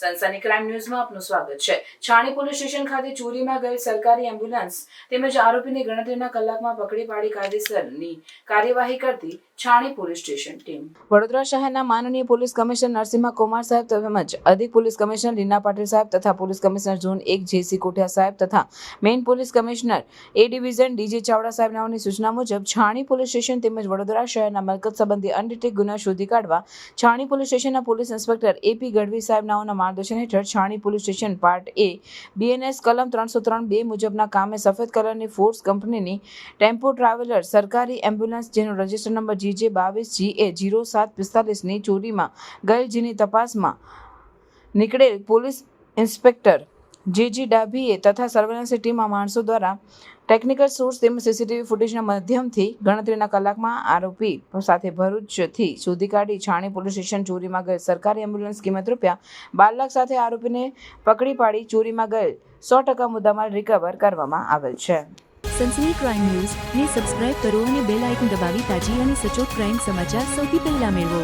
સનસની crime ન્યૂઝમાં આપનું સ્વાગત છે। છાણી પોલીસ સ્ટેશન ખાતે ચોરીમાં ગયેલ સરકારી એમ્બ્યુલન્સ તેમજ આરોપીને ગણતરીના કલાકમાં પકડી પાડી કાયદેસરની કાર્યવાહી કરતી છાણી પોલીસ સ્ટેશન ટીમ। વડોદરા શહેરના માનનીય પોલીસ કમિશનર નરસિંહ કુમાર સાહેબ તેમજ અધિક પોલીસ કમિશનર રીના પાટીલ સાહેબ તથા પોલીસ કમિશનર ઝોન 1 જેસી કોઠિયા સાહેબ તથા મેઇન પોલીસ કમિશનર એ ડિવિઝન ડીજે ચાવડા સાહેબ નાઓની સૂચના મુજબ છાણી પોલીસ સ્ટેશન તેમજ વડોદરા શહેરના મિલકત સંબંધી અનડિટેક ગુના શોધી કાઢવા છાણી પોલીસ સ્ટેશનના પોલીસ ઇન્સ્પેક્ટર એપી ગઢવી સાહેબ નાઓના માર્ગદર્શન હેઠળ છાણી પોલીસ સ્ટેશન પાર્ટ એ બીએનએસ કલમ 303(2) મુજબના કામે સફેદ કલરની ફોર્સ કંપનીની ટેમ્પો ટ્રાવેલર સરકારી એમ્બ્યુલન્સ જેનો રજિસ્ટર નંબર GJ22GA0745ની ચોરીમાં ગયેલ જેની તપાસમાં નીકળેલ પોલીસ ઇન્સ્પેક્ટર જેજી ડાભીએ તથા સર્વેલન્સની ટીમના માણસો દ્વારા ટેકનિકલ સોર્સ તેમજ સીસીટીવી ફૂટેજના માધ્યમથી ગણતરીના કલાકમાં આરોપી સાથે ભરૂચથી શોધી કાઢી છાણી પોલીસ સ્ટેશન ચોરીમાં ગયેલ સરકારી એમ્બ્યુલન્સ કિંમત ₹12 લાખ સાથે આરોપીને પકડી પાડી ચોરીમાં ગયેલ 100% મુદ્દામાલ રિકવર કરવામાં આવેલ છે। સનસની ક્રાઇમ ન્યૂઝ ને સબસ્ક્રાઇબ કરો અને બેલ આઇકન દબાવી તાજી અને સચોટ ક્રાઇમ સમાચાર સૌથી પહેલા મેળવો।